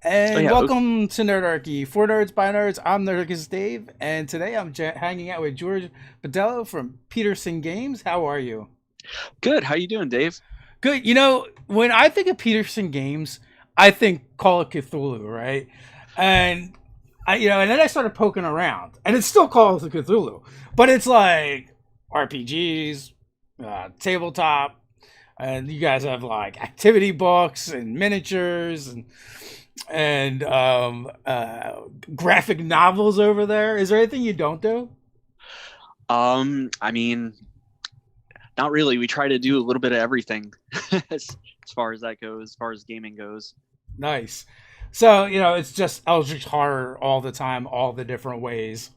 Oh And yeah. welcome to Nerdarchy. For nerds, by nerds, I'm Nerdicus Dave, and today I'm hanging out with George Botelho from Petersen Games. How are you? Good. How you doing, Dave? Good. When I think of Petersen Games, I think Call of Cthulhu, right? And and then I started poking around, and it's still Call of Cthulhu, but it's like RPGs, tabletop, and you guys have like activity books and miniatures and graphic novels over there. Is there anything you don't do? I mean, not really. We try to do a little bit of everything as far as that goes, as far as gaming goes. Nice. So it's just Eldritch horror all the time, all the different ways.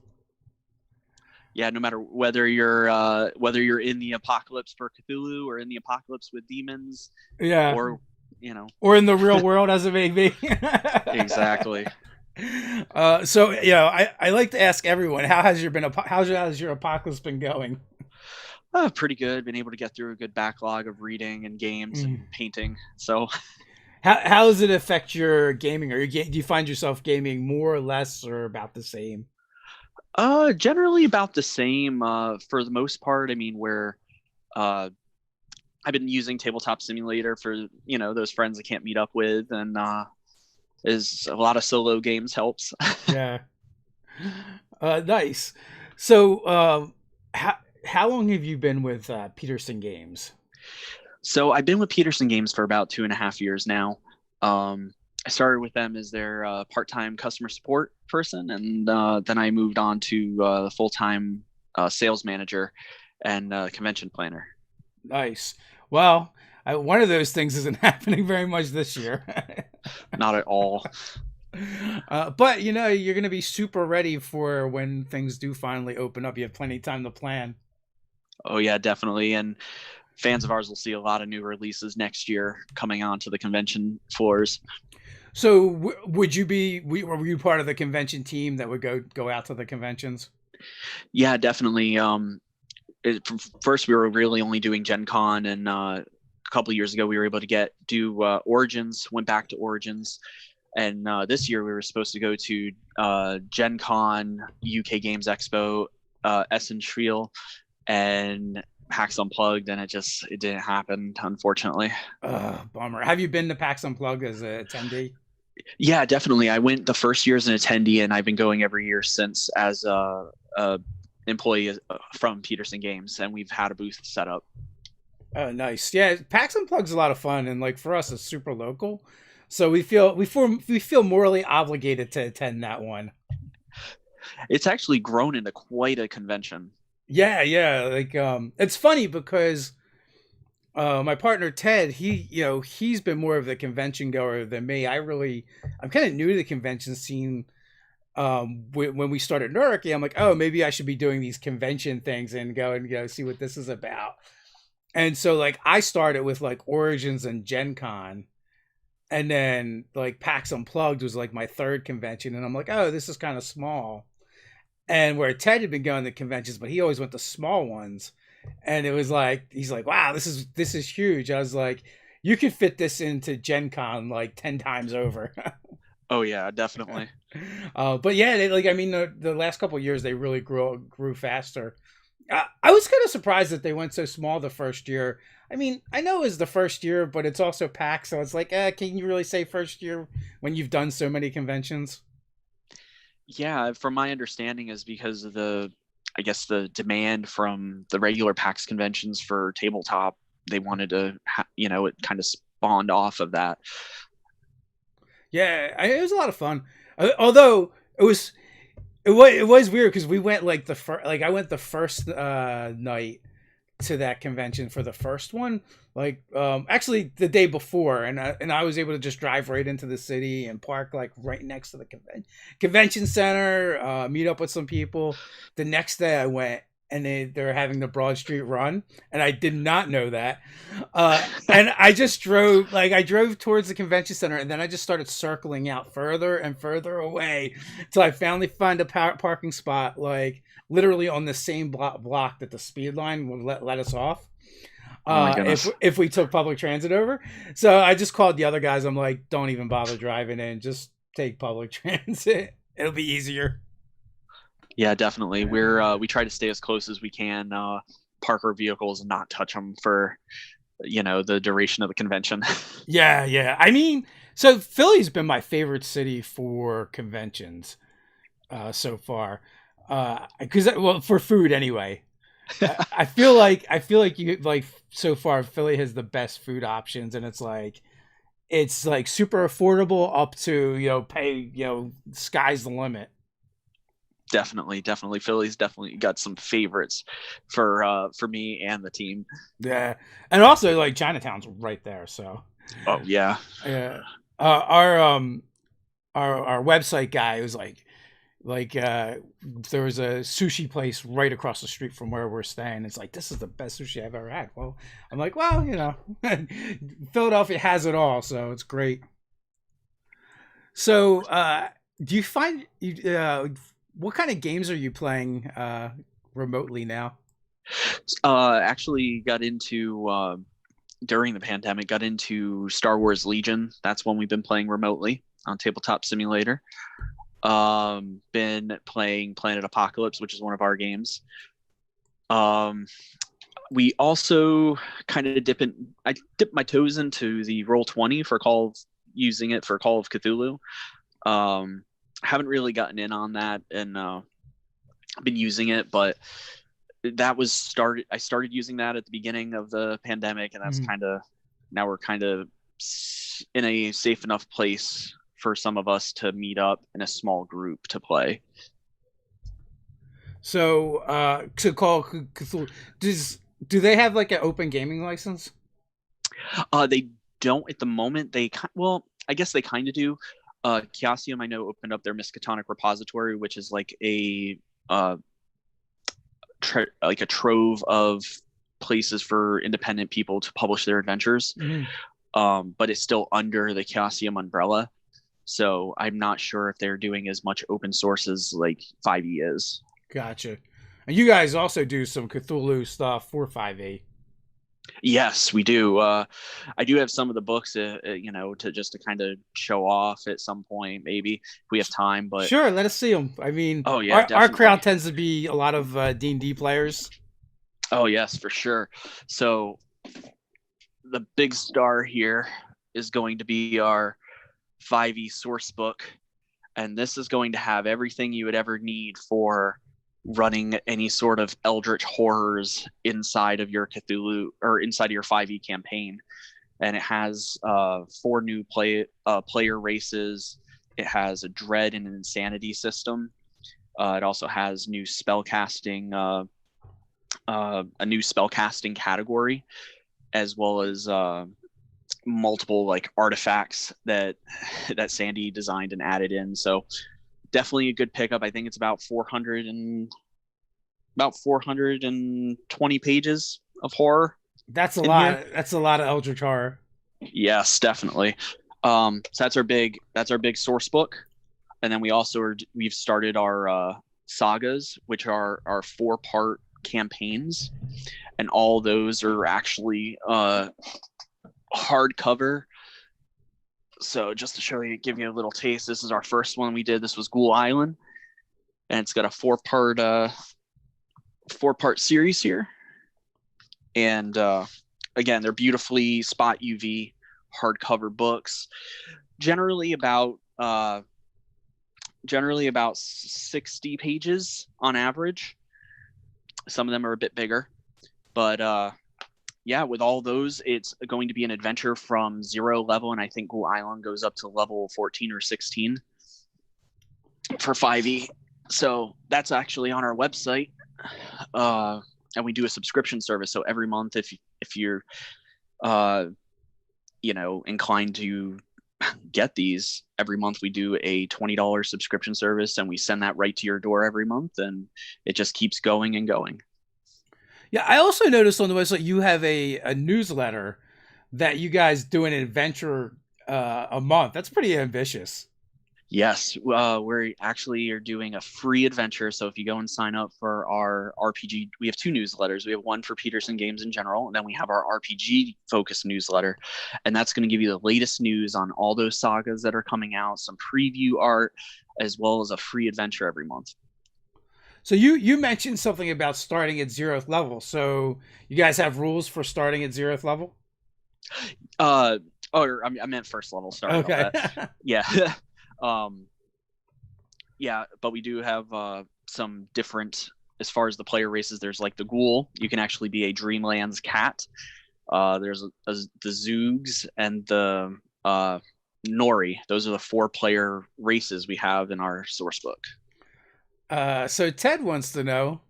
Yeah, no matter whether you're in the apocalypse for Cthulhu or in the apocalypse with demons, Yeah, or you know, or in the real world as it may be. exactly. So I like to ask everyone, how's your apocalypse been going? Pretty good. Been able to get through a good backlog of reading and games and Mm. painting. So, How does it affect your gaming? Do you find yourself gaming more or less or about the same? generally about the same for the most part. I mean, where uh I've been using Tabletop Simulator for those friends I can't meet up with, and is a lot of solo games helps. Yeah. Nice. So, how long have you been with Petersen Games? So I've been with Petersen Games for about 2.5 years now. I started with them as their part-time customer support person, and then I moved on to full-time sales manager and convention planner. Nice. Well, one of those things isn't happening very much this year. Not at all. But you're going to be super ready for when things do finally open up. You have plenty of time to plan. Oh yeah, definitely. And fans of ours will see a lot of new releases next year coming onto the convention floors. So, would you were you part of the convention team that would go out to the conventions? Yeah, definitely. First we were really only doing Gen Con, and a couple of years ago we were able to do Origins. Went back to Origins, and this year we were supposed to go to Gen Con, UK Games Expo, Essen Triel, and PAX Unplugged, and it didn't happen, unfortunately. Bummer. Have you been to PAX Unplugged as a attendee? Yeah, definitely. I went the first year as an attendee, and I've been going every year since as a employee from Petersen Games, and we've had a booth set up. Oh, nice. Yeah, PAX Unplugged's a lot of fun, and like for us, it's super local, so we feel morally obligated to attend that one. It's actually grown into quite a convention. Yeah, yeah. Like, it's funny because my partner Ted, he's been more of the convention goer than me. I'm kind of new to the convention scene. When we started Nerdarchy, I'm like, oh, maybe I should be doing these convention things and go and see what this is about. And so like I started with like Origins and Gen Con, and then like PAX Unplugged was like my third convention, and I'm like, oh, this is kind of small. And where Ted had been going to conventions, but he always went to small ones, and it was like he's like, wow, this is huge. I was like, you could fit this into Gen Con like 10 times over. Oh yeah, definitely. But yeah, the last couple of years they really grew faster. I was kind of surprised that they went so small the first year. I mean, I know it's the first year, but it's also PAX, so it's like, can you really say first year when you've done so many conventions? Yeah, from my understanding is because of I guess the demand from the regular PAX conventions for tabletop, they wanted to, it kind of spawned off of that. Yeah, it was a lot of fun. Although it was weird because we went like I went the first night to that convention for the first one, like actually the day before, and I was able to just drive right into the city and park like right next to the convention center, meet up with some people. The next day I went, and they're having the Broad Street run, and I did not know that. And I drove towards the convention center, and then I just started circling out further and further away till I finally find a parking spot, like literally on the same block that the speed line would let us off. Oh my If we took public transit over, so I just called the other guys. I'm like, don't even bother driving in. Just take public transit. It'll be easier. Yeah, definitely. We try to stay as close as we can, park our vehicles and not touch them for the duration of the convention. Yeah, yeah. I mean, so Philly's been my favorite city for conventions so far. Because well, for food anyway. I feel like you like so far Philly has the best food options, and it's like super affordable up to pay sky's the limit. Definitely. Philly's definitely got some favorites for me and the team. Yeah, and also like Chinatown's right there, so Oh yeah. yeah. Our website guy was like there was a sushi place right across the street from where we're staying. It's like, this is the best sushi I've ever had. Well, I'm like, well, Philadelphia has it all, so it's great. So do you find you what kind of games are you playing remotely now? Actually got into during the pandemic, got into Star Wars Legion. That's one we've been playing remotely on Tabletop Simulator. Been playing Planet Apocalypse, which is one of our games. We also kind of I dip my toes into the Roll20 using it for Call of Cthulhu. Haven't really gotten in on that and been using it, but I started using that at the beginning of the pandemic, and that's now we're kind of in a safe enough place for some of us to meet up in a small group to play. So to Call Cthulhu, do they have like an open gaming license? They don't at the moment. Well, I guess they kind of do. Chaosium, I know, opened up their Miskatonic repository, which is like a like a trove of places for independent people to publish their adventures. But it's still under the Chaosium umbrella. So I'm not sure if they're doing as much open source as like 5e is. Gotcha. And you guys also do some Cthulhu stuff for 5e. Yes, we do. I do have some of the books, to kind of show off at some point, maybe if we have time. But sure, let us see them. I mean, oh yeah, our crowd tends to be a lot of D&D players. Oh yes, for sure. So the big star here is going to be our 5e source book, and this is going to have everything you would ever need for running any sort of eldritch horrors inside of your Cthulhu or inside of your 5e campaign. And it has 4 new player races. It has a dread and an insanity system. It also has new spellcasting, a new spellcasting category, as well as multiple like artifacts that Sandy designed and added in. So definitely a good pickup. I think it's about 420 pages of horror. That's a lot. That's a lot of eldritch horror. Yes, definitely. So that's our big source book, and then we've started our sagas, which are our 4-part campaigns, and all those are actually hardcover. So just to give you a little taste, this is our first one we did. This was Ghoul Island, and it's got a 4-part series here. And again, they're beautifully spot UV hardcover books. Generally about 60 pages on average. Some of them are a bit bigger, but yeah, with all those, it's going to be an adventure from 0 level, and I think Ghoul Island goes up to level 14 or 16 for 5e. So that's actually on our website, and we do a subscription service. So every month, if you're inclined to get these, every month we do a $20 subscription service, and we send that right to your door every month, and it just keeps going and going. Yeah, I also noticed on the website you have a newsletter that you guys do an adventure a month. That's pretty ambitious. Yes, we actually are doing a free adventure. So if you go and sign up for our RPG, we have two newsletters. We have one for Petersen Games in general, and then we have our RPG focused newsletter. And that's going to give you the latest news on all those sagas that are coming out, some preview art, as well as a free adventure every month. So you mentioned something about starting at 0th level. So you guys have rules for starting at 0th level? Uh, I meant first level. Sorry about Okay. that. Yeah. um, yeah, but we do have some different as far as the player races. There's like the ghoul. You can actually be a Dreamlands cat. There's the Zoogs and the Nori. Those are the 4-player races we have in our source book. So Ted wants to know,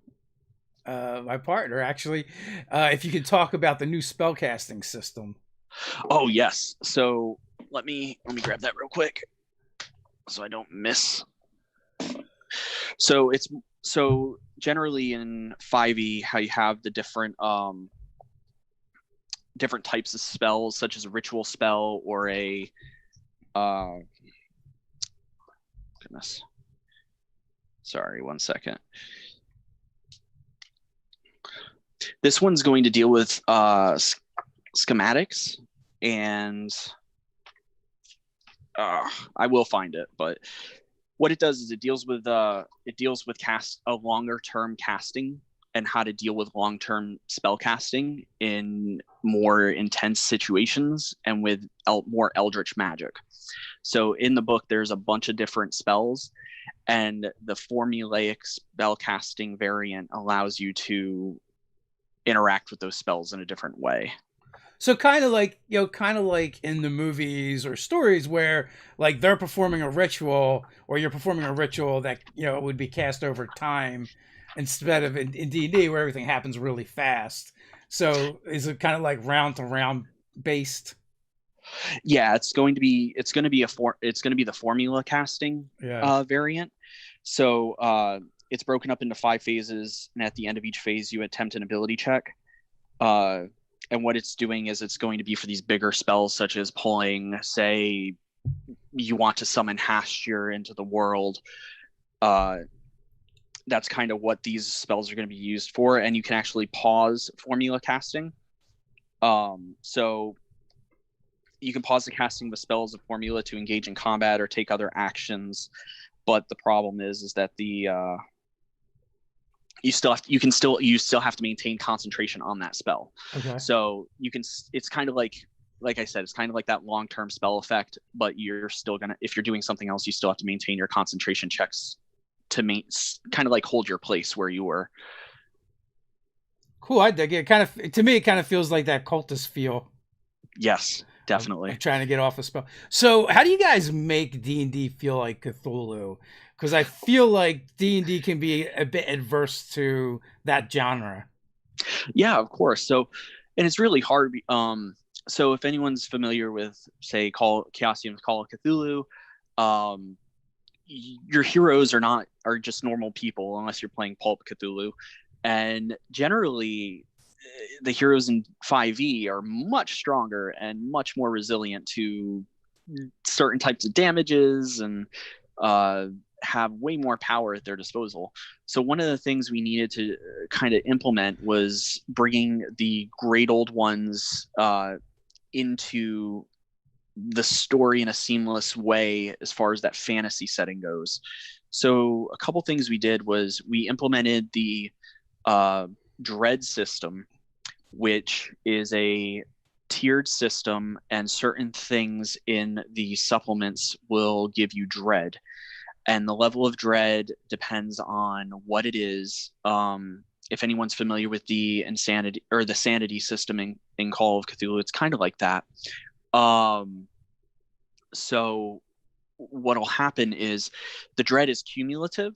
my partner actually, if you could talk about the new spellcasting system. Oh yes. So let me grab that real quick so I don't miss. So it's so generally in 5e how you have the different types of spells, such as a ritual spell or a goodness. Sorry, one second. This one's going to deal with schematics, and I will find it. But what it does is it deals with cast a longer term casting and how to deal with long term spell casting in more intense situations and with more eldritch magic. So in the book, there's a bunch of different spells, and the formulaic spell casting variant allows you to interact with those spells in a different way. So kind of like, kind of like in the movies or stories where like they're performing a ritual or you're performing a ritual that, would be cast over time instead of in D&D where everything happens really fast. So is it kind of like round to round based? Yeah, it's going to be the formula casting Yeah. variant. So it's broken up into 5 phases, and at the end of each phase, you attempt an ability check. And what it's doing is it's going to be for these bigger spells, such as pulling, say, you want to summon Hastur into the world. That's kind of what these spells are going to be used for, and you can actually pause formula casting. So you can pause the casting of spells of formula to engage in combat or take other actions, but the problem is that you still have to maintain concentration on that spell. Okay. So it's kind of like I said, it's kind of like that long-term spell effect, but you're still gonna, if you're doing something else, you still have to maintain your concentration checks to kind of like hold your place where you were. Cool. I dig it. Kind of, to me, it kind of feels like that cultist feel. Yes, Of definitely. trying to get off a spell. So, how do you guys make D&D feel like Cthulhu? Because I feel like D&D can be a bit adverse to that genre. Yeah, of course. So, and it's really hard. So if anyone's familiar with, say, Chaosium's Call of Cthulhu, um, your heroes are just normal people unless you're playing Pulp Cthulhu, and generally the heroes in 5e are much stronger and much more resilient to certain types of damages and uh, have way more power at their disposal. So one of the things we needed to kind of implement was bringing the great old ones into the story in a seamless way as far as that fantasy setting goes. So a couple things we did was we implemented the dread system, which is a tiered system, and certain things in the supplements will give you dread. And the level of dread depends on what it is. If anyone's familiar with the insanity or the sanity system in Call of Cthulhu, it's kind of like that. Um, so what'll happen is the dread is cumulative,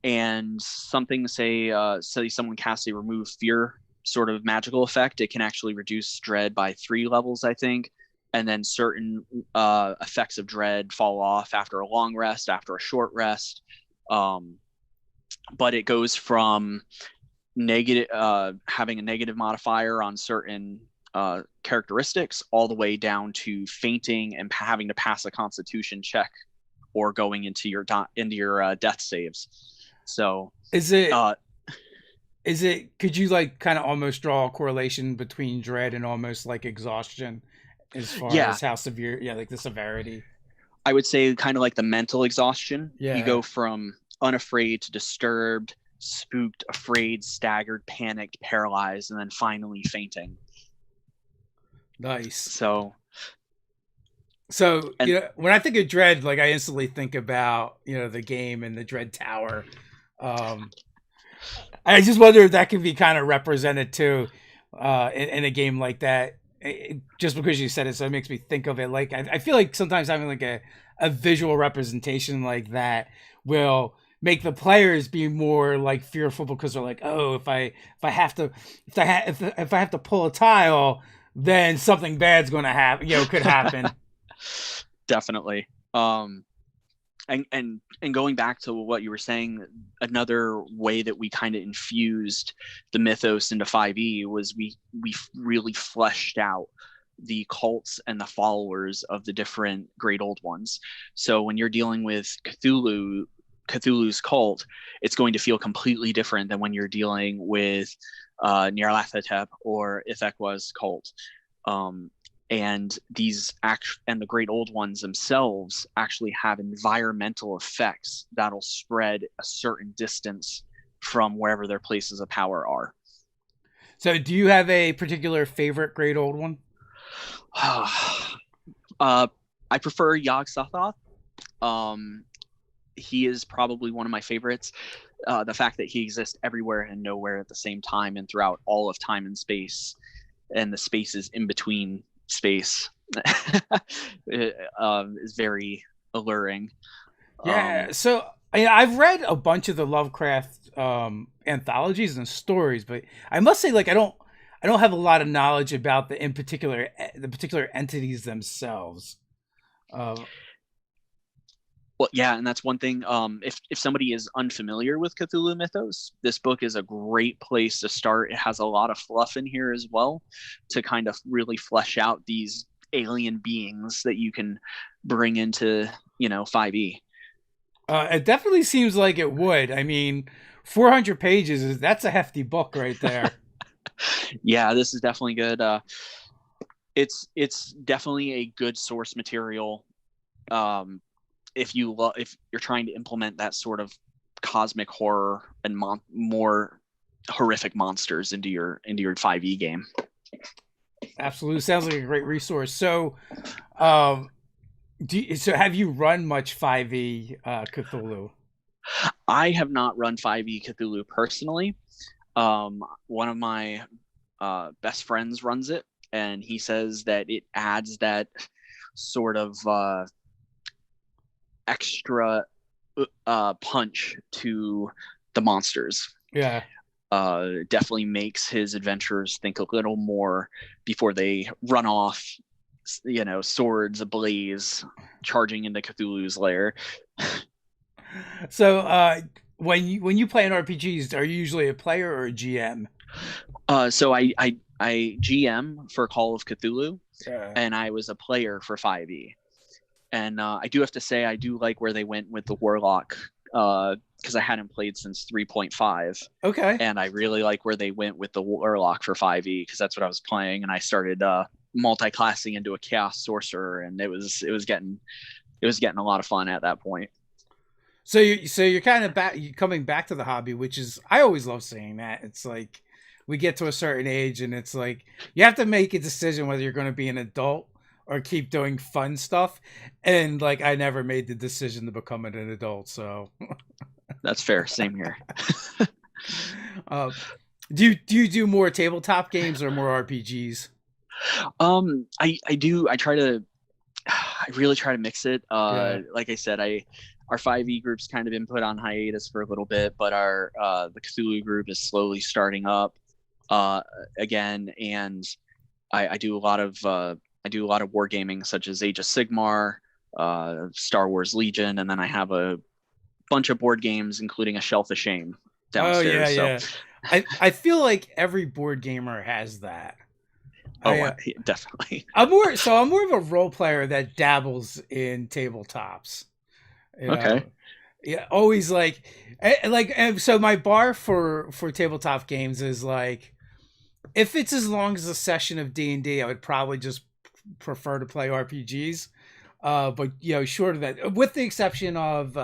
and something say someone casts a remove fear sort of magical effect, it can actually reduce dread by 3 levels, I think. And then certain effects of dread fall off after a long rest, after a short rest. But it goes from negative having a negative modifier on certain characteristics all the way down to fainting and having to pass a constitution check or going into your death saves. So Is it? Is it? Could you like kind of almost draw a correlation between dread and almost like exhaustion, as far yeah, as how severe? Yeah, like the severity. I would say kind of like the mental exhaustion. You Yeah. go from unafraid to disturbed, spooked, afraid, staggered, panicked, paralyzed, and then finally fainting. Nice. So, So, and when I think of Dread, like I instantly think about, the game and the Dread Tower. Um, I just wonder if that can be kind of represented too, in a game like that. Just because you said it, so it makes me think of it. Like I feel like sometimes having like a visual representation like that will make the players be more like fearful, because they're like, oh, if I have to pull a tile, then something bad's going to happen. Could happen. definitely. And going back to what you were saying, another way that we kind of infused the mythos into 5e was we really fleshed out the cults and the followers of the different great old ones. So when you're dealing with Cthulhu's cult, it's going to feel completely different than when you're dealing with Nyarlathotep or Ithekwa's cult. And the great old ones themselves actually have environmental effects that'll spread a certain distance from wherever their places of power are. So, do you have a particular favorite great old one? I prefer Yog-Sothoth. He is probably one of my favorites. The fact that he exists everywhere and nowhere at the same time and throughout all of time and space, and the spaces in between space is very alluring. Yeah. So I've read a bunch of the Lovecraft anthologies and stories, but I must say, like, I don't have a lot of knowledge about the particular entities themselves. Well, yeah, and that's one thing. If somebody is unfamiliar with Cthulhu Mythos, this book is a great place to start. It has a lot of fluff in here as well to kind of really flesh out these alien beings that you can bring into 5e. It definitely seems like it would. I mean, 400 pages, that's a hefty book right there. Yeah, this is definitely good. It's definitely a good source material. If you're trying to implement that sort of cosmic horror and more horrific monsters into your 5e game. Absolutely, sounds like a great resource. So, have you run much 5e Cthulhu? I have not run 5e Cthulhu personally. One of my best friends runs it, and he says that it adds that sort of extra punch to the monsters. Yeah. Definitely makes his adventurers think a little more before they run off, swords ablaze, charging into Cthulhu's lair. So, when you play in RPGs, are you usually a player or a GM? So I GM for Call of Cthulhu, Yeah. and I was a player for 5e. And I do have to say, I do like where they went with the Warlock, because I hadn't played since 3.5. Okay. And I really like where they went with the Warlock for 5e, because that's what I was playing, and I started multi-classing into a Chaos Sorcerer, and it was getting a lot of fun at that point. So you're kind of coming back to the hobby, which is, I always love saying that. It's like we get to a certain age, and it's like you have to make a decision whether you're going to be an adult or keep doing fun stuff. And like, I never made the decision to become an adult, so That's fair. Same here. Do you do more tabletop games or more RPGs? I do. I really try to mix it. Yeah. Like I said, our 5e group's kind of been put on hiatus for a little bit, but our the Cthulhu group is slowly starting up again, and I do a lot of wargaming, such as Age of Sigmar, Star Wars Legion, and then I have a bunch of board games, including a Shelf of Shame downstairs. Oh yeah, yeah. I feel like every board gamer has that. Definitely. I'm more of a role player that dabbles in tabletops. You Okay. know, yeah, always so my bar for tabletop games is like, if it's as long as a session of D&D, I would probably just prefer to play RPGs. But short of that, with the exception of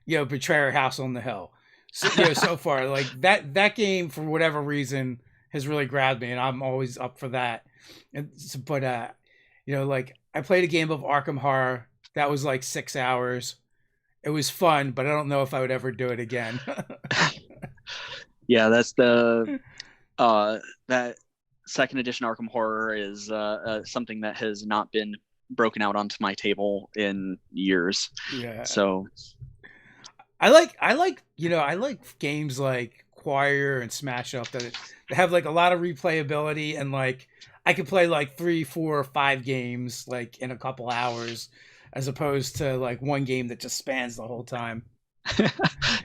Betrayer House on the Hill. So so far, like that game for whatever reason has really grabbed me, and I'm always up for that. But like I played a game of Arkham Horror that was like 6 hours. It was fun, but I don't know if I would ever do it again. Yeah, that's the that second edition Arkham Horror is something that has not been broken out onto my table in years. Yeah. So I like games like Choir and Smash Up that have like a lot of replayability, and like I could play like 3, 4, 5 games like in a couple hours, as opposed to like one game that just spans the whole time.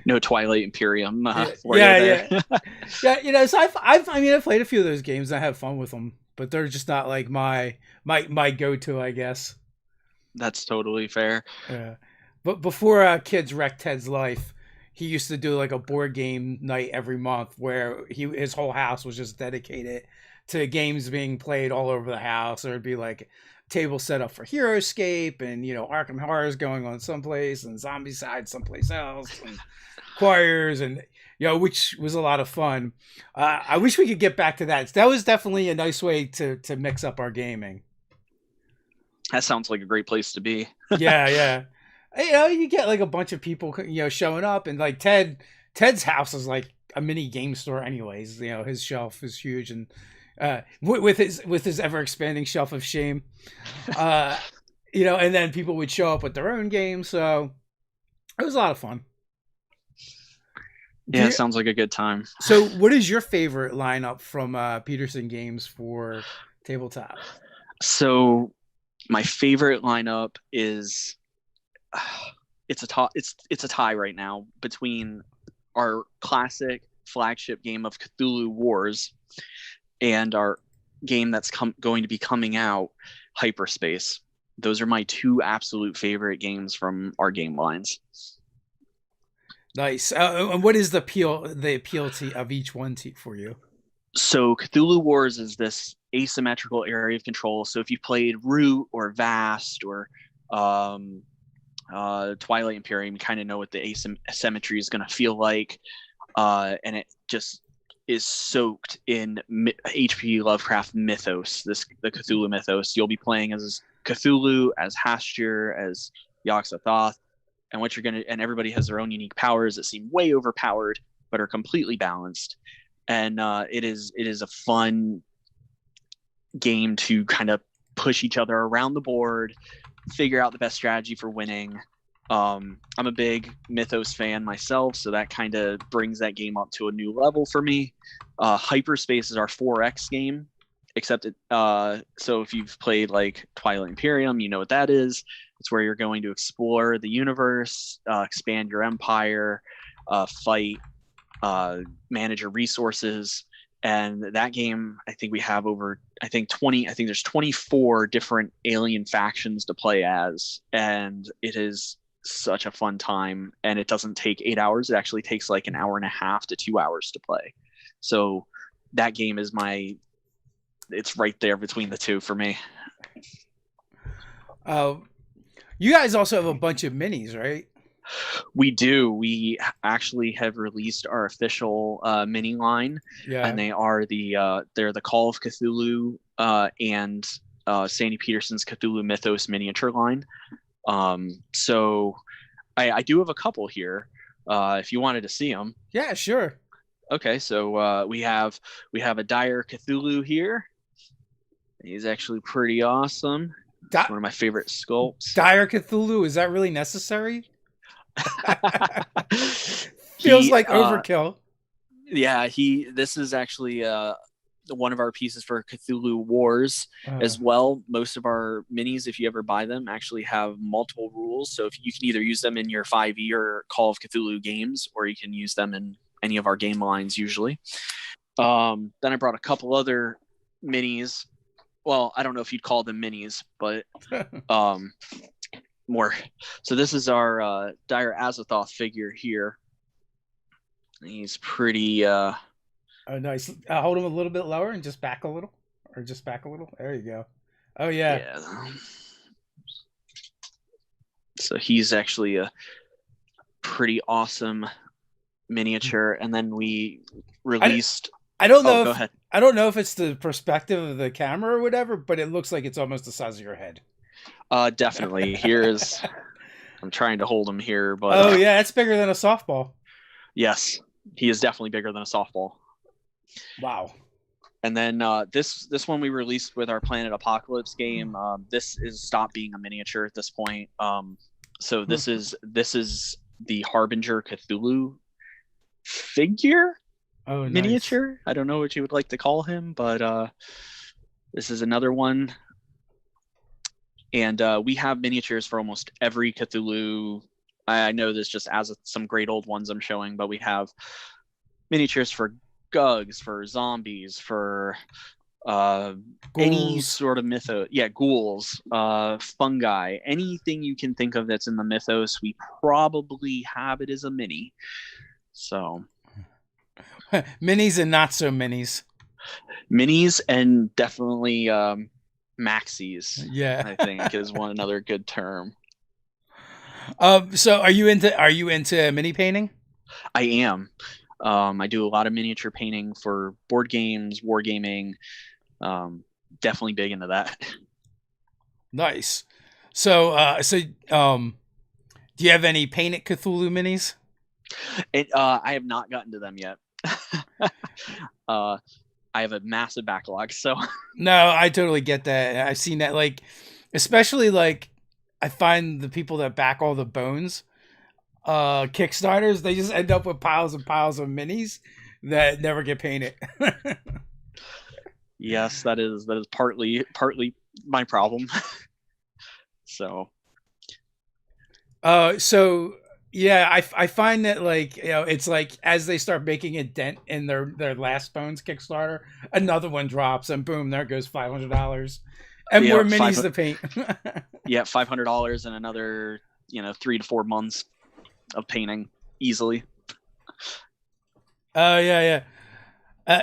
no Twilight Imperium Yeah, for you there. yeah. So I've played a few of those games. I have fun with them, but they're just not like my go to, I guess. That's totally fair. Yeah. But before kids wrecked Ted's life, he used to do like a board game night every month where his whole house was just dedicated to games being played all over the house. There'd be like table set up for Heroescape, and Arkham Horror's going on someplace, and Zombicide someplace else, and choirs, and which was a lot of fun. I wish we could get back to that. That was definitely a nice way to mix up our gaming. That sounds like a great place to be. Yeah, yeah. You get like a bunch of people, showing up, and like Ted's house is like a mini game store, anyways. His shelf is huge, and with his ever expanding shelf of shame, and then people would show up with their own games, so it was a lot of fun. Yeah, it sounds like a good time. So, what is your favorite lineup from Petersen Games for tabletop? So, my favorite lineup is it's a tie right now between our classic flagship game of Cthulhu Wars and our game that's going to be coming out, Hyperspace. Those are my two absolute favorite games from our game lines. Nice. And what is the appeal of each one for you? So Cthulhu Wars is this asymmetrical area of control. So if you played Root or Vast or Twilight Imperium, you kind of know what the asymmetry is going to feel like, and it just is soaked in H.P. Lovecraft mythos. The Cthulhu mythos. You'll be playing as Cthulhu, as Hastur, as Yog-Sothoth, and everybody has their own unique powers that seem way overpowered but are completely balanced. And it is a fun game to kind of push each other around the board, figure out the best strategy for winning. I'm a big Mythos fan myself, so that kind of brings that game up to a new level for me. Hyperspace is our 4X game, except so if you've played like Twilight Imperium, you know what that is. It's where you're going to explore the universe, expand your empire, fight, manage your resources. And that game, I think we have over, I think there's 24 different alien factions to play as. And it is such a fun time. And it doesn't take 8 hours. It actually takes like an hour and a half to 2 hours to play. So that game is it's right there between the two for me. You guys also have a bunch of minis, right? We do. We actually have released our official mini line, and they are they're the Call of Cthulhu and Sandy Peterson's Cthulhu Mythos miniature line. So I do have a couple here. If you wanted to see them. Yeah, sure. Okay, so we have a Dire Cthulhu here. He's actually pretty awesome. It's one of my favorite sculpts. Dire Cthulhu, is that really necessary? Feels like overkill. Yeah, this is actually one of our pieces for Cthulhu Wars as well. Most of our minis, if you ever buy them, actually have multiple rules. So if you can either use them in your 5e or Call of Cthulhu games, or you can use them in any of our game lines usually. Then I brought a couple other minis. Well, I don't know if you'd call them minis, but more. So this is our Dire Azathoth figure here. He's pretty. Oh, nice. Hold him a little bit lower and just back a little, or just back a little. There you go. Oh yeah. Yeah. So he's actually a pretty awesome miniature. And then we released. I don't know Go if ahead. I don't know if it's the perspective of the camera or whatever, but it looks like it's almost the size of your head. Definitely. Here's. I'm trying to hold him here, but oh yeah, it's bigger than a softball. Yes, he is definitely bigger than a softball. Wow. And then this one we released with our Planet Apocalypse game. This is stopped being a miniature at this point. So this is the Harbinger Cthulhu figure. Oh, miniature. Nice. I don't know what you would like to call him, but this is another one. And we have miniatures for almost every Cthulhu. I know this just as some great old ones I'm showing, but we have miniatures for Gugs, for zombies, for any sort of mythos. Yeah, ghouls, fungi, anything you can think of that's in the mythos, we probably have it as a mini. So minis and not so minis. Minis and definitely maxis. Yeah, I think is another good term. So are you into mini painting? I am. I do a lot of miniature painting for board games, wargaming. Definitely big into that. Nice. So, do you have any painted Cthulhu minis? I have not gotten to them yet. I have a massive backlog, so. No, I totally get that. I've seen that, like, especially like, I find the people that back all the bones Kickstarters, they just end up with piles and piles of minis that never get painted. Yes, that is partly my problem. So yeah, I find that, like, it's like as they start making a dent in their last bones Kickstarter, another one drops and boom, there goes $500 and more minis to paint. Yeah, $500 and another 3 to 4 months of painting easily. Oh yeah.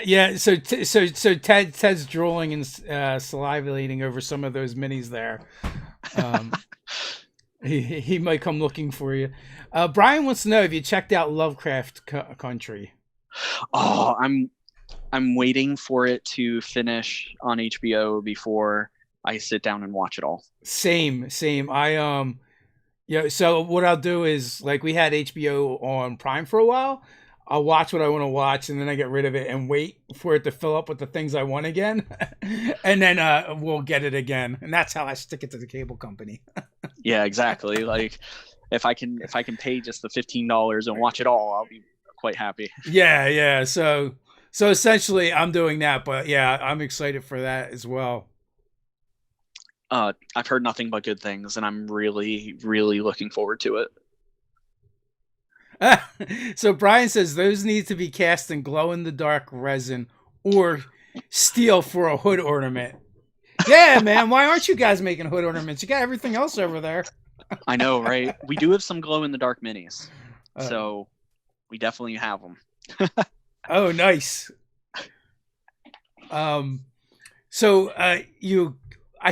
Yeah, so Ted's drooling and salivating over some of those minis there. He might come looking for you. Brian wants to know if you checked out Lovecraft Country. Oh, I'm waiting for it to finish on HBO before I sit down and watch it all. Same. So what I'll do is, like, we had HBO on Prime for a while. I'll watch what I want to watch, and then I get rid of it and wait for it to fill up with the things I want again, and then we'll get it again. And that's how I stick it to the cable company. Yeah, exactly. Like, if I can pay just the $15 and watch it all, I'll be quite happy. Yeah. So essentially, I'm doing that, but yeah, I'm excited for that as well. I've heard nothing but good things, and I'm really, really looking forward to it. So Brian says those need to be cast in glow-in-the-dark resin or steel for a hood ornament. Yeah, man. Why aren't you guys making hood ornaments? You got everything else over there. I know, right? We do have some glow-in-the-dark minis, so we definitely have them. Oh, nice. So I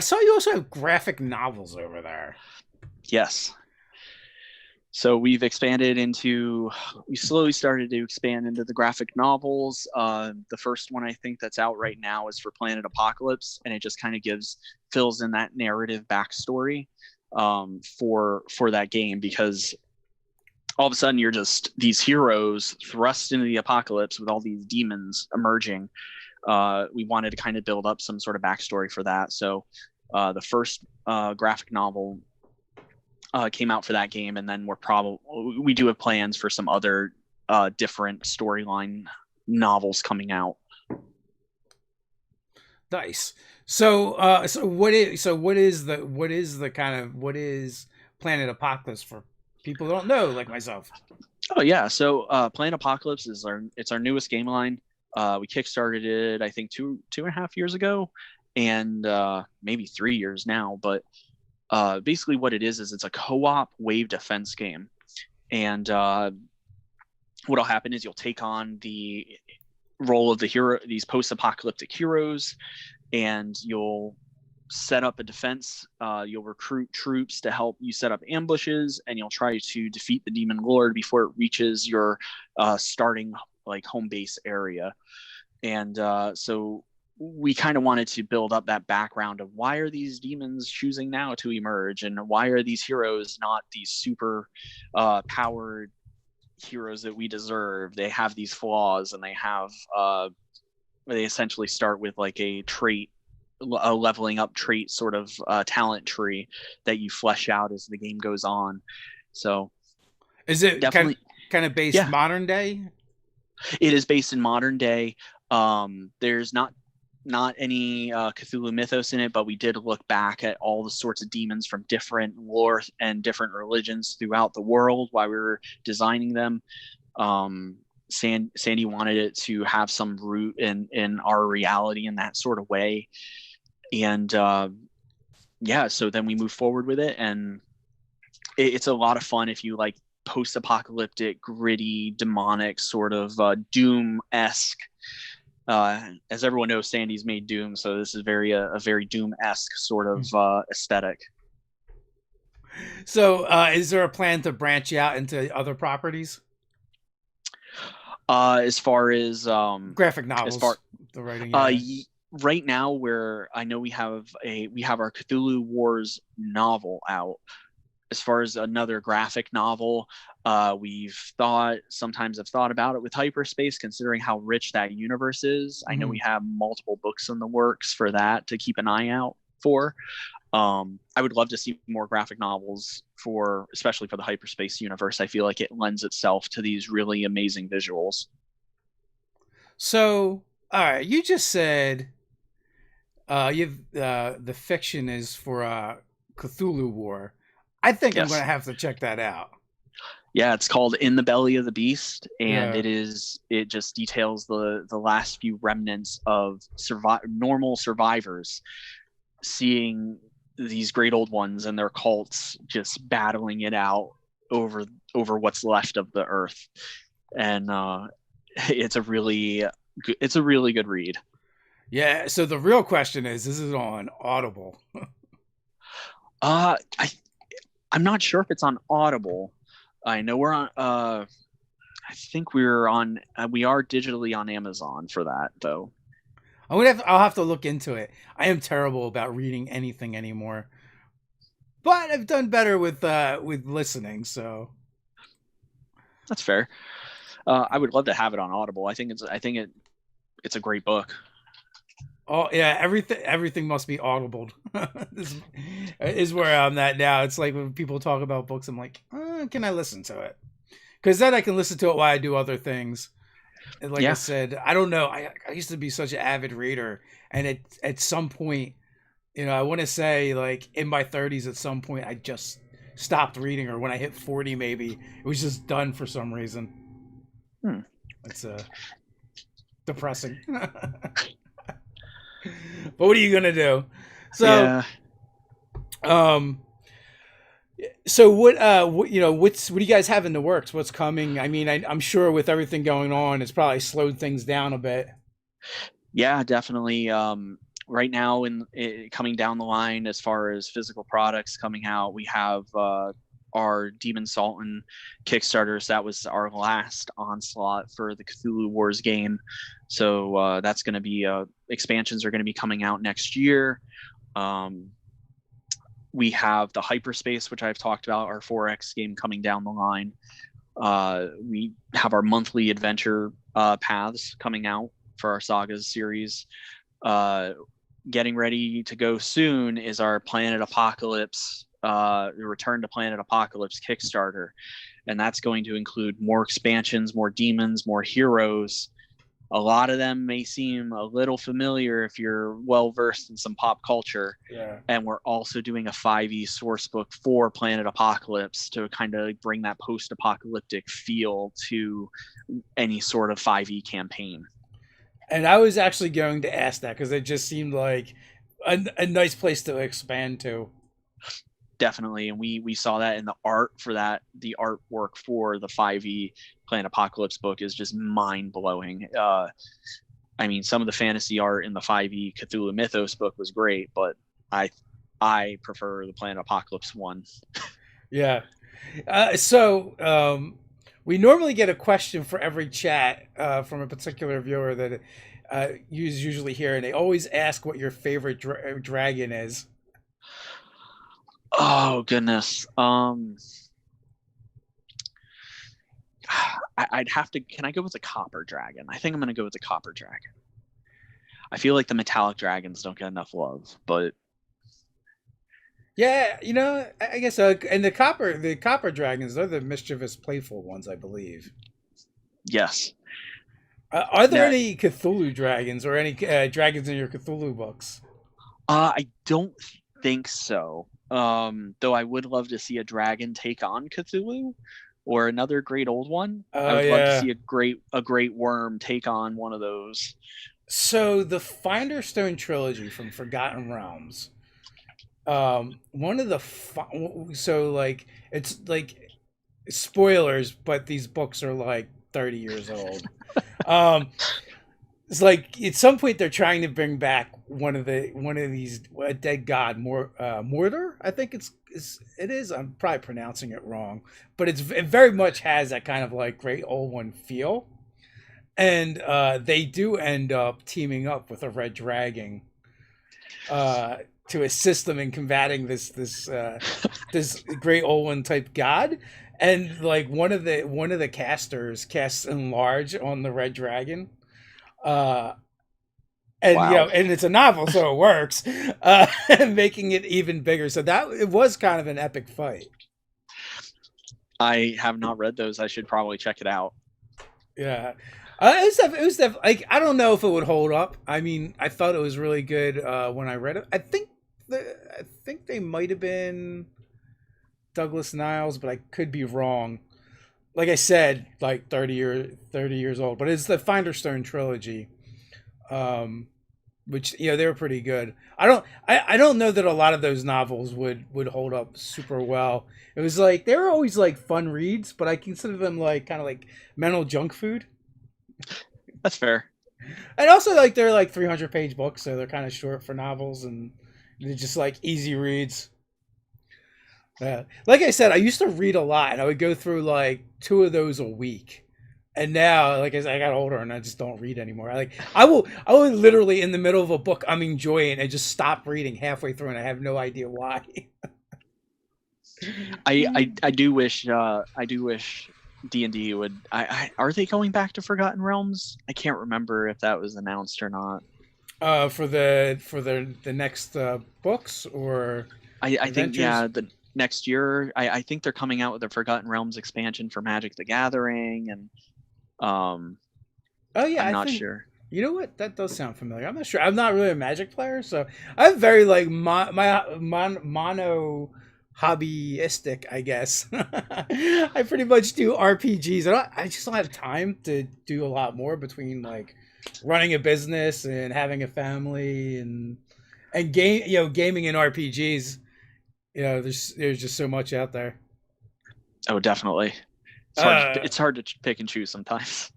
saw you also have graphic novels over there. Yes. So we slowly started to expand into the graphic novels. The first one I think that's out right now is for Planet Apocalypse, and it just kind of fills in that narrative backstory for that game, because all of a sudden you're just these heroes thrust into the apocalypse with all these demons emerging. We wanted to kind of build up some sort of backstory for that. So the first graphic novel came out for that game, and then we do have plans for some other different storyline novels coming out. Nice. So what is Planet Apocalypse for people who don't know, like myself? Oh yeah, so Planet Apocalypse is our newest game line. We kickstarted it, I think, 2.5 years ago, and maybe 3 years now, but Basically what it is it's a co-op wave defense game. And what'll happen is you'll take on the role of the hero, these post-apocalyptic heroes, and you'll set up a defense. You'll recruit troops to help you set up ambushes, and you'll try to defeat the demon lord before it reaches your starting like home base area. And so we kind of wanted to build up that background of why are these demons choosing now to emerge, and why are these heroes not these super powered heroes that we deserve. They have these flaws, and they essentially start with like a leveling up trait sort of talent tree that you flesh out as the game goes on. So is it definitely kind of based modern day? It is based in modern day. There's not any Cthulhu Mythos in it, but we did look back at all the sorts of demons from different lore and different religions throughout the world while we were designing them. Sandy wanted it to have some root in our reality in that sort of way. And so then we move forward with it, and it's a lot of fun if you like post-apocalyptic, gritty, demonic sort of Doom-esque. As everyone knows, Sandy's made Doom, so this is a very Doom-esque sort of aesthetic. So, is there a plan to branch out into other properties? As far as graphic novels, the writing. Right now, I know we have our Cthulhu Wars novel out. As far as another graphic novel, we've sometimes have thought about it with hyperspace, considering how rich that universe is. I know we have multiple books in the works for that to keep an eye out for. I would love to see more graphic novels especially for the hyperspace universe. I feel like it lends itself to these really amazing visuals. So, all right, you just said the fiction is for Cthulhu War. I think I'm going to have to check that out. Yeah, it's called In the Belly of the Beast, and it just details the last few remnants of normal survivors seeing these great old ones and their cults just battling it out over what's left of the earth. And it's a really good read. Yeah, so the real question is it on Audible? I'm not sure if it's on Audible. I know we're on. I think we are digitally on Amazon for that, though. I'll have to look into it. I am terrible about reading anything anymore, but I've done better with listening. So that's fair. I would love to have it on Audible. I think it's a great book. Oh yeah, everything must be audible. This is where I'm at now. It's like when people talk about books, I'm like, can I listen to it? Because then I can listen to it while I do other things. And like I said, I don't know. I used to be such an avid reader, and at some point, I want to say like in my 30s, at some point, I just stopped reading, or when I hit 40, maybe it was just done for some reason. It's depressing. But what are you gonna do? So, so what do you guys have in the works? What's coming? I mean, I'm sure with everything going on, it's probably slowed things down a bit. Yeah, definitely. Right now, coming down the line, as far as physical products coming out, we have our Demon Sultan Kickstarters. That was our last onslaught for the Cthulhu Wars game. So that's going to be expansions are going to be coming out next year. We have the Hyperspace, which I've talked about, our 4X game coming down the line. We have our monthly adventure paths coming out for our Sagas series. Getting ready to go soon is our Planet Apocalypse, the Return to Planet Apocalypse Kickstarter. And that's going to include more expansions, more demons, more heroes. A lot of them may seem a little familiar if you're well versed in some pop culture. Yeah. And we're also doing a 5e source book for Planet Apocalypse to kind of bring that post-apocalyptic feel to any sort of 5e campaign. And I was actually going to ask that because it just seemed like a nice place to expand to. definitely, and we saw that in the art for that. The artwork for the 5e Planet Apocalypse book is just mind blowing. I mean, some of the fantasy art in the 5e Cthulhu Mythos book was great, but I prefer the Planet Apocalypse one. Yeah. So we normally get a question for every chat from a particular viewer that you usually hear, and they always ask what your favorite dragon is. Oh goodness. I'd have to. Can I go with the copper dragon? I think I'm gonna go with the copper dragon. I feel like the metallic dragons don't get enough love, but Yeah, I guess and the copper dragons, they're the mischievous, playful ones, I believe. yes. Are there Now, any Cthulhu dragons or any dragons in your Cthulhu books? I don't think so. Though I would love to see a dragon take on Cthulhu or another great old one. I Oh would love to yeah. see a great worm take on one of those. So the Finderstone trilogy from Forgotten Realms. One of the so like it's like spoilers, but these books are like 30 years old. Um, it's like at some point they're trying to bring back one of these a dead god, Mortar. I think it is. I'm probably pronouncing it wrong, but it very much has that kind of like great old one feel. And they do end up teaming up with a red dragon uh, to assist them in combating this great old one type god. And like one of the casters casts enlarge on the red dragon, uh, and Wow. and it's a novel, so it works, making it even bigger. So that it was kind of an epic fight. I have not read those. I should probably check it out. Yeah. Like I don't know if it would hold up. I mean, I thought it was really good when I read it. I think they might have been Douglas Niles, but I could be wrong. Like I said, like 30 years old, but it's the Finderstone trilogy. Um which they were pretty good. I don't know that a lot of those novels would hold up super well. It was like they were always like fun reads, but I consider them like kind of like mental junk food. That's fair. And also, like they're like 300-page books, so they're kind of short for novels, and they're just like easy reads. Like I said, I used to read a lot, and I would go through like two of those a week. And now, like as I got older, and I just don't read anymore. I will literally in the middle of a book I'm enjoying and just stop reading halfway through, and I have no idea why. I do wish D&D would. Are they going back to Forgotten Realms? I can't remember if that was announced or not. For the next books or I think, adventures. yeah, the next year. I think they're coming out with a Forgotten Realms expansion for Magic the Gathering, and Oh yeah, I'm I not think sure. you know what that does sound familiar. I'm not sure. I'm not really a Magic player, so I'm very like mono hobbyistic, I guess. I pretty much do RPGs. I just don't have time to do a lot more between like running a business and having a family and gaming and RPGs. There's just so much out there. Oh, definitely. Uh It's hard to pick and choose sometimes.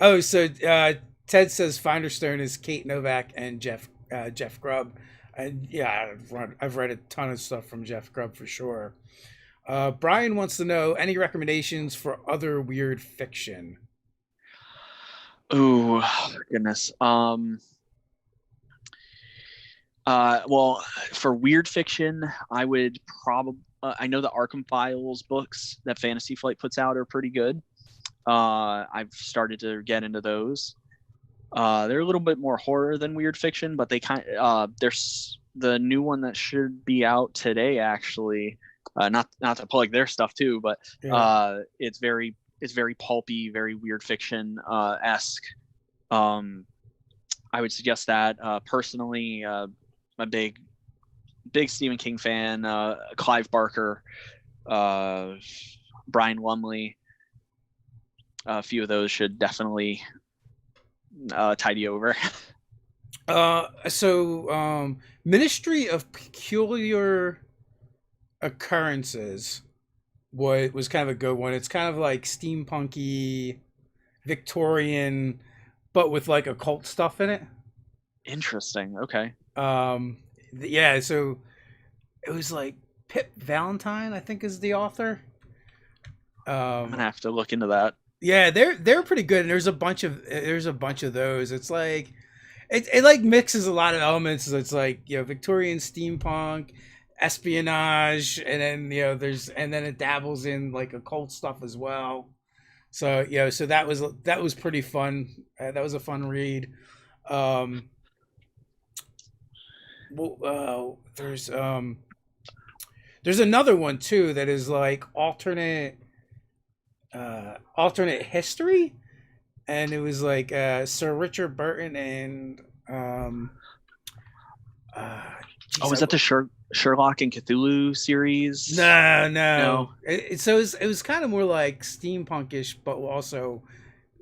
Oh, so Ted says Finderstone is Kate Novak and Jeff Grubb, and yeah, I've read a ton of stuff from Jeff Grubb for sure. Brian wants to know any recommendations for other weird fiction. Oh goodness. Well, for weird fiction, I would probably. I know the Arkham Files books that Fantasy Flight puts out are pretty good. I've started to get into those. They're a little bit more horror than weird fiction, but there's the new one that should be out today actually. Not to plug their stuff too, but Yeah. it's very pulpy, very weird fiction esque. Um, I would suggest that personally. I'm a big Stephen King fan. Clive Barker, Brian Lumley. A few of those should definitely tide you over. Ministry of Peculiar Occurrences was kind of a good one. It's kind of like steampunky, Victorian, but with like occult stuff in it. Interesting. Okay. Yeah, so it was like Pip Valentine, I think, is the author. I'm Um, gonna have to look into that. yeah, they're pretty good, and there's a bunch of those. It's like it like mixes a lot of elements. So it's like Victorian steampunk, espionage, and then and then it dabbles in like occult stuff as well. So so that was pretty fun. That was a fun read. Um, there's another one too that is like alternate history, and it was like Sir Richard Burton and um uh Oh, geez, is that the Sherlock and Cthulhu series? no, no. No. So it was kind of more like steampunkish, but also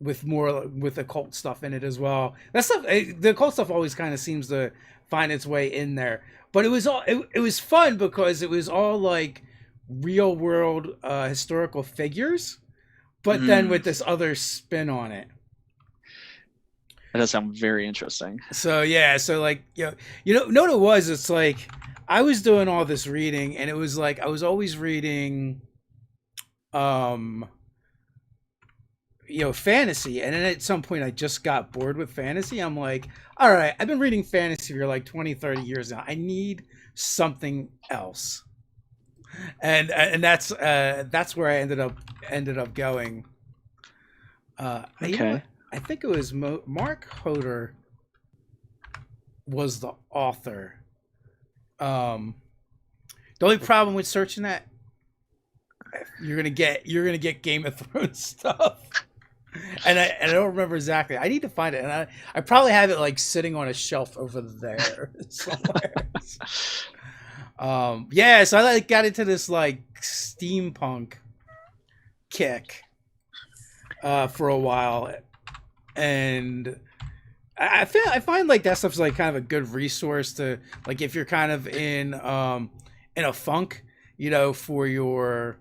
with occult stuff in it as well. That stuff, the occult stuff always kind of seems to find its way in there. But it was fun because it was all like real world historical figures, but then Mm, with this other spin on it. that does sound very interesting. So yeah, so like know what it was? It's like I was doing all this reading, and it was like I was always reading, um, fantasy, and then at some point I just got bored with fantasy. I'm like, all right, I've been reading fantasy for like 20, 30 years now. I need something else, and that's where I ended up going. You know Okay. what? I think it was Mark Hoder was the author. Um, the only problem with searching that, you're gonna get Game of Thrones stuff, and I don't remember exactly. I need to find it, and I probably have it like sitting on a shelf over there somewhere. Yeah, so I like got into this like steampunk kick for a while, and I find like that stuff's like kind of a good resource to, like, if you're kind of in a funk, for your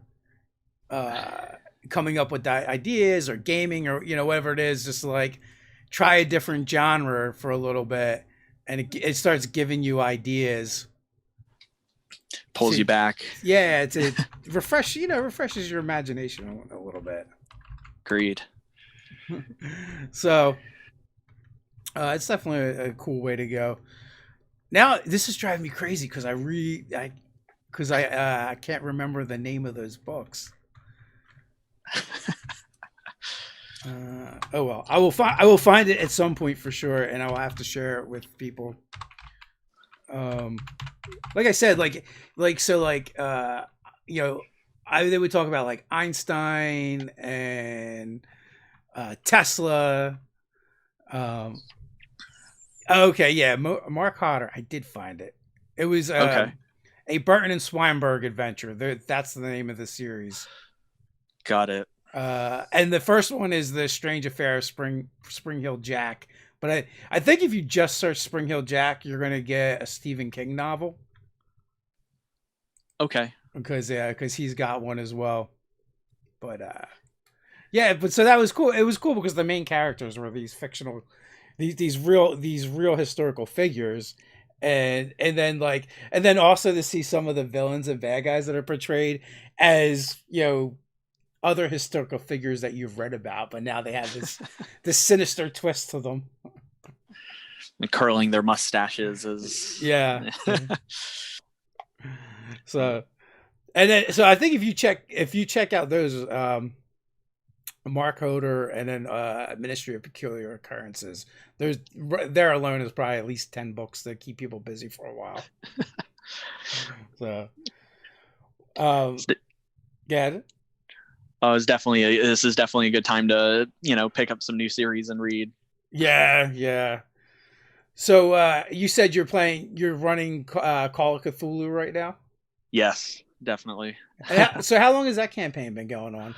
uh coming up with ideas or gaming or whatever it is, just like try a different genre for a little bit, and it starts giving you ideas Pulls to, you back. yeah, to refreshes your imagination a little bit. Agreed. So it's definitely a cool way to go. Now this is driving me crazy because I can't remember the name of those books. Oh well, I will find it at some point for sure, and I will have to share it with people. Um, like I said, you know, they would talk about like Einstein and Tesla. Um, okay, yeah, Mark Hodder. I did find it. It was Okay. a Burton and Swinburne adventure. That's the name of the series. Got it. And the first one is The Strange Affair of Spring Hill Jack. But I think if you just search Spring Hill Jack, you're gonna get a Stephen King novel, Okay. because he's got one as well. But yeah, but so that was cool. It was cool because the main characters were these fictional, these real historical figures, and then also to see some of the villains and bad guys that are portrayed as other historical figures that you've read about, but now they have this sinister twist to them. And curling their mustaches is. Yeah. So I think if you check out those Mark Hoder and then Ministry of Peculiar Occurrences, there alone is probably at least 10 books that keep people busy for a while. So yeah. This is definitely a good time to pick up some new series and read. Yeah. So you said you're running Call of Cthulhu right now? Yes, definitely. So how long has that campaign been going on?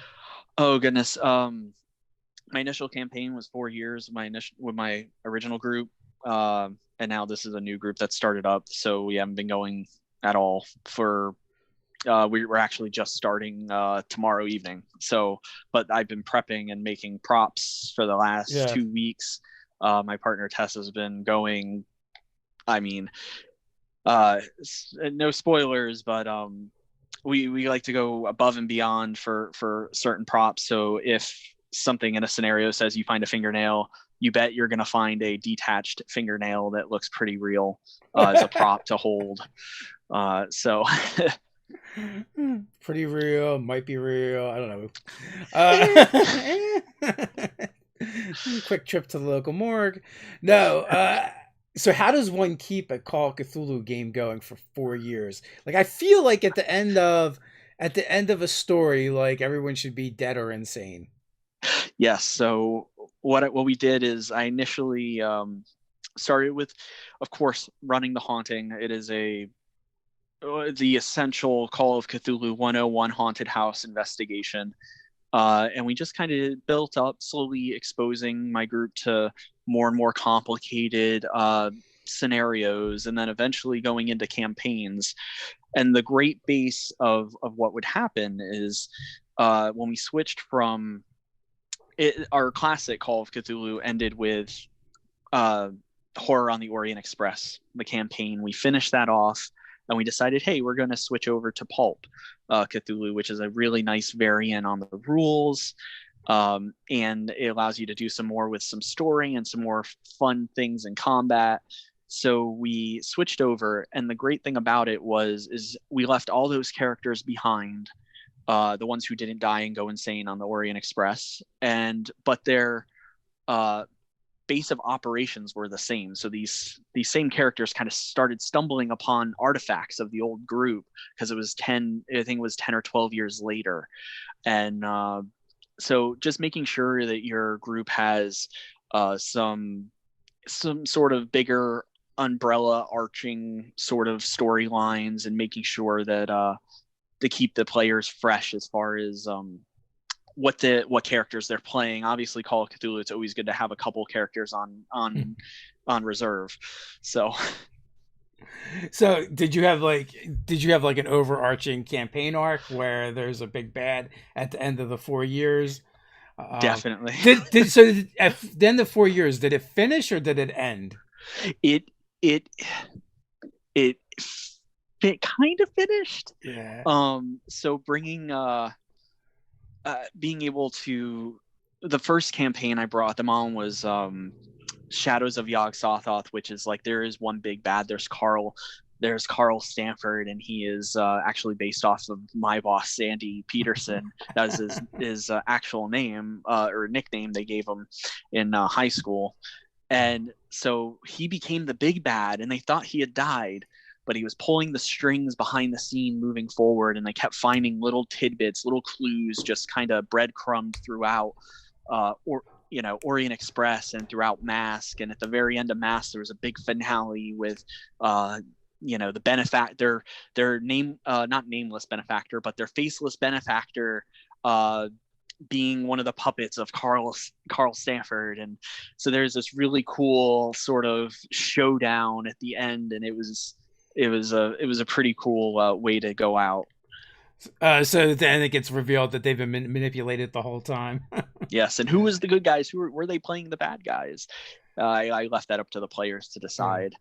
Oh goodness. My initial campaign was 4 years. With my original group, And now this is a new group that started up, so we haven't been going at all for. We're actually just starting tomorrow evening. So, but I've been prepping and making props for the last Yeah. 2 weeks. My partner Tess has been going. I mean, uh, no spoilers, but we like to go above and beyond for certain props. So if something in a scenario says you find a fingernail, you bet you're going to find a detached fingernail that looks pretty real as a prop to hold. So Pretty real, might be real. I don't know. Quick trip to the local morgue. No. So how does one keep a Call of Cthulhu game going for 4 years? Like, I feel like at the end of a story, like everyone should be dead or insane. yes, so what we did is I initially started with, of course, running the haunting. It is the essential Call of Cthulhu 101 haunted house investigation. And we just kind of built up, slowly exposing my group to more and more complicated scenarios, and then eventually going into campaigns. And the great base of what would happen is when we switched from our classic Call of Cthulhu ended with uh, Horror on the Orient Express, the campaign. We finished that off, and we decided, hey, we're going to switch over to Pulp Cthulhu, which is a really nice variant on the rules. And it allows you to do some more with some story and some more fun things in combat. So we switched over, and the great thing about it is we left all those characters behind, the ones who didn't die and go insane on the Orient Express, but their uh, base of operations were the same. So these same characters kind of started stumbling upon artifacts of the old group, because it was 10, I think it was 10 or 12 years later. And so just making sure that your group has some sort of bigger umbrella arching sort of storylines, and making sure that to keep the players fresh as far as what characters they're playing. Obviously, Call of Cthulhu, it's always good to have a couple characters on reserve. So So did you have like an overarching campaign arc where there's a big bad at the end of the 4 years? Um, definitely, at the end of 4 years, did it finish or did it end? it it it it kind of finished. Yeah. So bringing being able to, the first campaign I brought them on was Shadows of Yog Sothoth, which is like, there is one big bad. There's Carl Stanford, and he is actually based off of my boss Sandy Petersen. That was his actual name or nickname they gave him in high school. And so he became the big bad, and they thought he had died, but he was pulling the strings behind the scene moving forward, and they kept finding little tidbits, little clues, just kind of breadcrumbed throughout, or Orient Express and throughout Mask. And at the very end of Mask, there was a big finale with the benefactor, their name, not nameless benefactor, but their faceless benefactor, being one of the puppets of Carl Stanford. And so there's this really cool sort of showdown at the end, and it was a pretty cool way to go out. So then it gets revealed that they've been manipulated the whole time. Yes, and who was the good guys? Who were they playing the bad guys? I left that up to the players to Yeah. decide.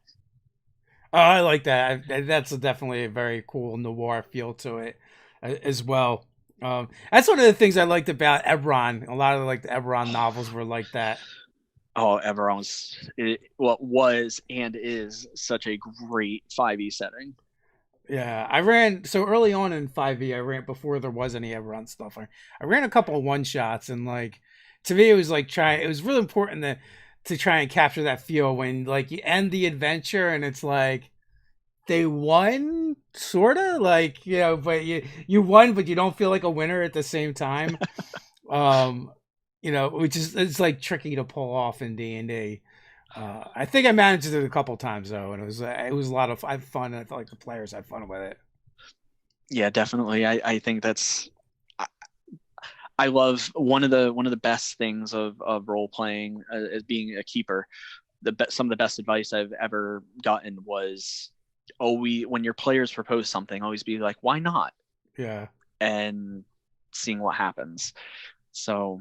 Oh, I like that. That's definitely a very cool noir feel to it as well. That's one of the things I liked about Ebron. A lot of like the Ebron novels were like that. Oh, was and is such a great 5e setting. Yeah, I ran so early on in 5e. I ran before there was any Ebron stuff. I ran a couple of one shots, and like to me, it was like trying. It was really important to try and capture that feel when like you end the adventure and it's like they won, sort of like but you won, but you don't feel like a winner at the same time. Um, which is it's like tricky to pull off in D&D. I think I managed it a couple times though, and it was a lot of fun, and I felt like the players had fun with it. Yeah, definitely. I think that's, I love one of the best things of role playing as being a keeper some of the best advice I've ever gotten was always, when your players propose something, always be like, why not? Yeah. And seeing what happens. So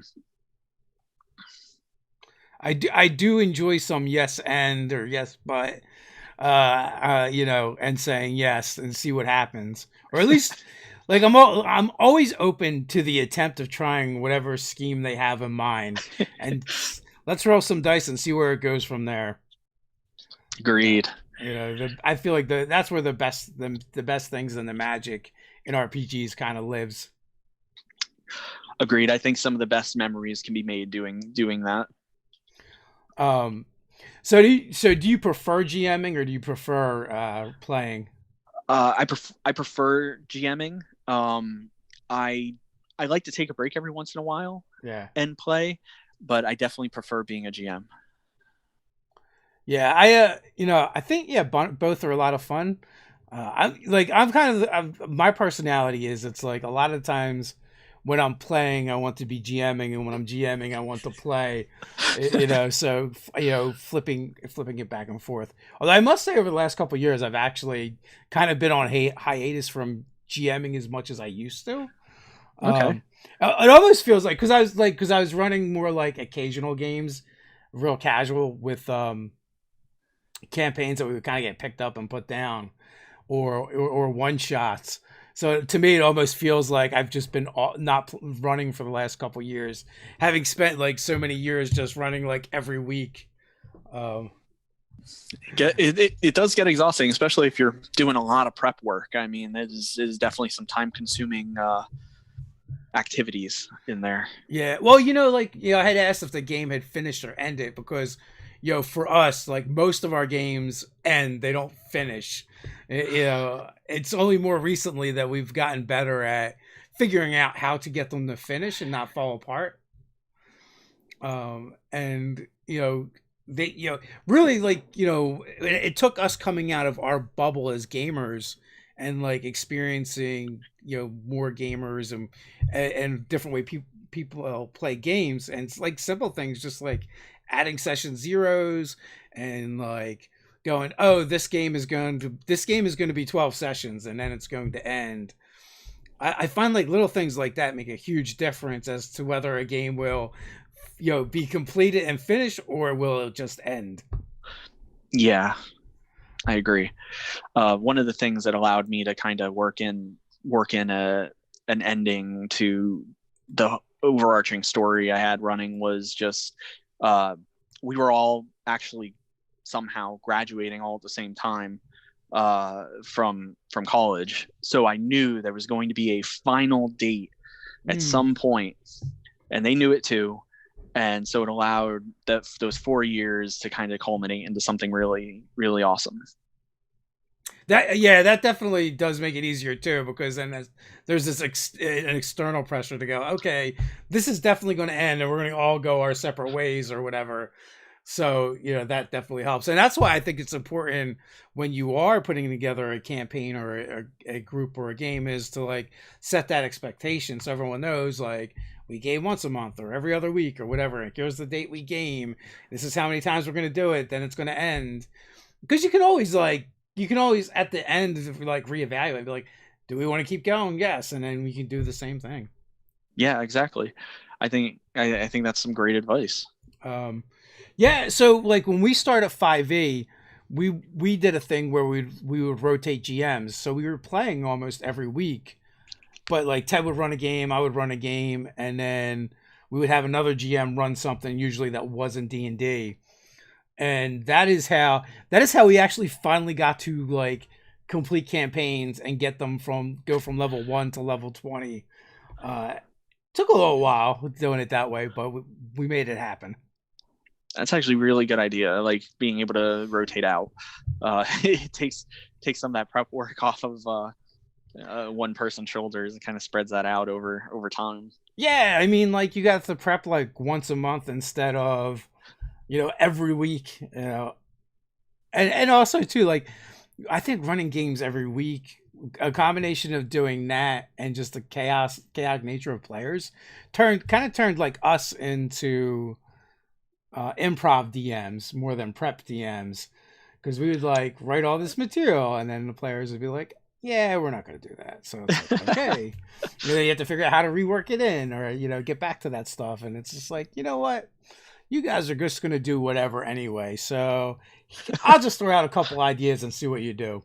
I do enjoy some yes and or yes but and saying yes and see what happens, or at least like I'm always open to the attempt of trying whatever scheme they have in mind, and let's roll some dice and see where it goes from there. agreed. I feel like that's where the best things in the magic in RPGs kind of lives. Agreed. I think some of the best memories can be made doing that. So do you prefer GMing or do you prefer playing? I prefer GMing. I like to take a break every once in a while. Yeah. And play, but I definitely prefer being a GM. Yeah, I think both are a lot of fun. My personality is, it's like a lot of times when I'm playing, I want to be GMing, and when I'm GMing, I want to play. So flipping it back and forth. Although I must say, over the last couple of years, I've actually kind of been on hiatus from GMing as much as I used to. Okay. It almost feels like, because I was running more like occasional games, real casual with campaigns that we would kind of get picked up and put down, or one shots. So to me, it almost feels like I've just been not running for the last couple years, having spent like so many years just running like every week. It does get exhausting, especially if you're doing a lot of prep work. I mean, it is definitely some time consuming activities in there. Yeah, well, I had asked if the game had finished or ended, because for us, like, most of our games end, they don't finish. It's only more recently that we've gotten better at figuring out how to get them to finish and not fall apart. And they really, like, it took us coming out of our bubble as gamers and like experiencing more gamers and different way people play games, and it's like simple things, just like adding session zeros and like going, oh, this game is going to be 12 sessions and then it's going to end. I find like little things like that make a huge difference as to whether a game will be completed and finished, or will it just end. Yeah, I agree. One of the things that allowed me to kind of work in an ending to the overarching story I had running was just we were all actually somehow graduating all at the same time from college, so I knew there was going to be a final date at some point, and they knew it too. And so it allowed those 4 years to kind of culminate into something really, really awesome. That definitely does make it easier too, because then there's this an external pressure to go, okay, this is definitely going to end, and we're going to all go our separate ways or whatever. So that definitely helps, and that's why I think it's important when you are putting together a campaign or a group or a game, is to like set that expectation so everyone knows, like, we game once a month or every other week or whatever. Like, here's the date we game. This is how many times we're going to do it. Then it's going to end. Because you can always at the end, like, reevaluate, be like, do we want to keep going? Yes. And then we can do the same thing. Yeah, exactly. I think that's some great advice. Yeah. So like when we started 5e, we did a thing where we would rotate GMs. So we were playing almost every week. But like Ted would run a game, I would run a game, and then we would have another GM run something, usually that wasn't D&D. And that is how we actually finally got to like complete campaigns and get them go from level 1 to level 20. Took a little while doing it that way, but we made it happen. That's actually a really good idea. Like being able to rotate out. It takes some of that prep work off of one person's shoulders, and kind of spreads that out over time. Yeah, I mean, like, you got to prep like once a month instead of every week. And also too, like, I think running games every week, a combination of doing that and just the chaotic nature of players turned like us into improv DMs more than prep DMs, because we would like write all this material and then the players would be like, yeah, we're not going to do that. So it's like, okay, you have to figure out how to rework it in, or get back to that stuff. And it's just like, you know what, you guys are just going to do whatever anyway, so I'll just throw out a couple ideas and see what you do.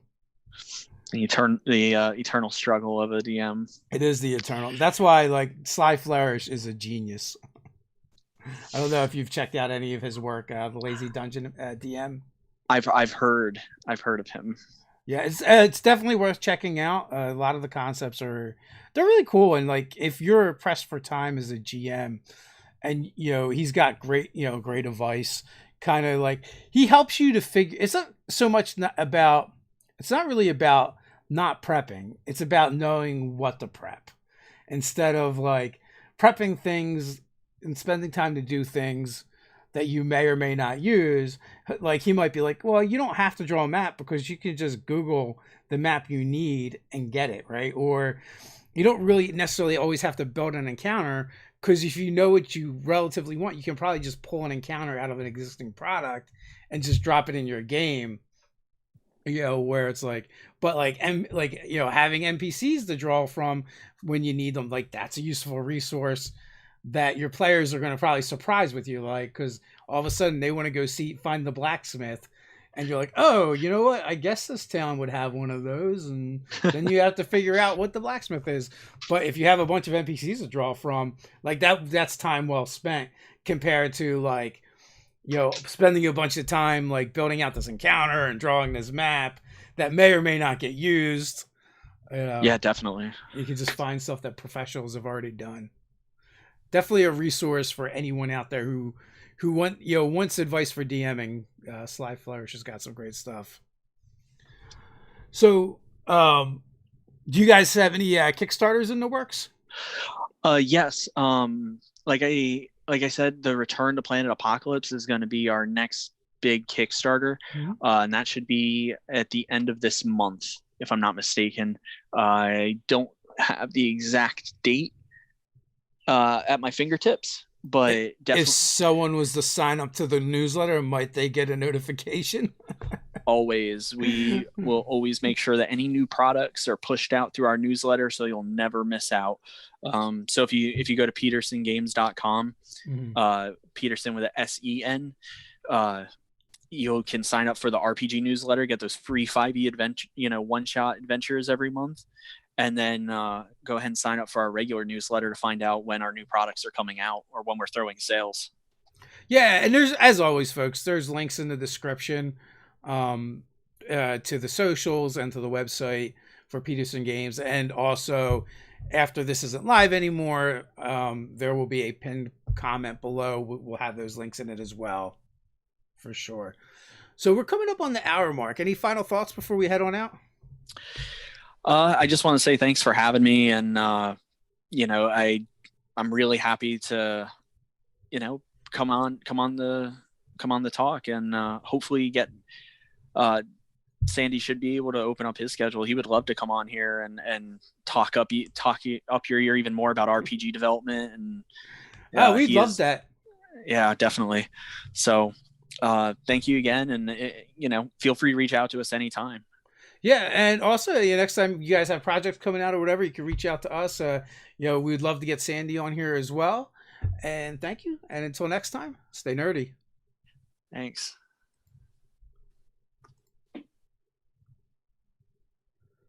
The eternal struggle of a DM. It is the eternal. That's why like Sly Flourish is a genius. I don't know if you've checked out any of his work, the Lazy Dungeon DM. I've heard of him. Yeah, it's definitely worth checking out. A lot of the concepts they're really cool, and like if you're pressed for time as a GM, and he's got great great advice. Kind of like he helps you to figure. It's not so much about. It's not really about not prepping. It's about knowing what to prep, instead of like prepping things and spending time to do things that you may or may not use. Like he might be like, well, you don't have to draw a map because you can just Google the map you need and get it, right? Or you don't really necessarily always have to build an encounter, because if you know what you relatively want, you can probably just pull an encounter out of an existing product and just drop it in your game. Where it's like, but like, having NPCs to draw from when you need them, like that's a useful resource that your players are going to probably surprise with you, like, because all of a sudden they want to go find the blacksmith, and you're like, oh, you know what? I guess this town would have one of those, and then you have to figure out what the blacksmith is. But if you have a bunch of NPCs to draw from, like that's time well spent compared to like, spending a bunch of time like building out this encounter and drawing this map that may or may not get used. Yeah, definitely. You can just find stuff that professionals have already done. Definitely a resource for anyone out there who wants advice for DMing. Sly Flourish has got some great stuff. So, do you guys have any Kickstarters in the works? Yes. Like I said, the Return to Planet Apocalypse is going to be our next big Kickstarter, and that should be at the end of this month, if I'm not mistaken. I don't have the exact date at my fingertips, but definitely. If someone was to sign up to the newsletter, might they get a notification? Always. We will always make sure that any new products are pushed out through our newsletter, so you'll never miss out. So if you go to petersengames.com, Petersen with a SEN, you can sign up for the RPG newsletter, get those free 5e adventure, one-shot adventures every month. And then go ahead and sign up for our regular newsletter to find out when our new products are coming out or when we're throwing sales. Yeah, and there's, as always, folks, there's links in the description to the socials and to the website for Petersen Games. And also, after this isn't live anymore, there will be a pinned comment below. We'll have those links in it as well, for sure. So we're coming up on the hour mark. Any final thoughts before we head on out? I just want to say thanks for having me, and I'm really happy to, come on the talk, and hopefully get. Sandy should be able to open up his schedule. He would love to come on here and talk up your ear even more about RPG development, and we'd love that. Yeah, definitely. So, thank you again, and feel free to reach out to us anytime. Yeah, and also, next time you guys have projects coming out or whatever, you can reach out to us. We'd love to get Sandy on here as well. And thank you. And until next time, stay nerdy. Thanks.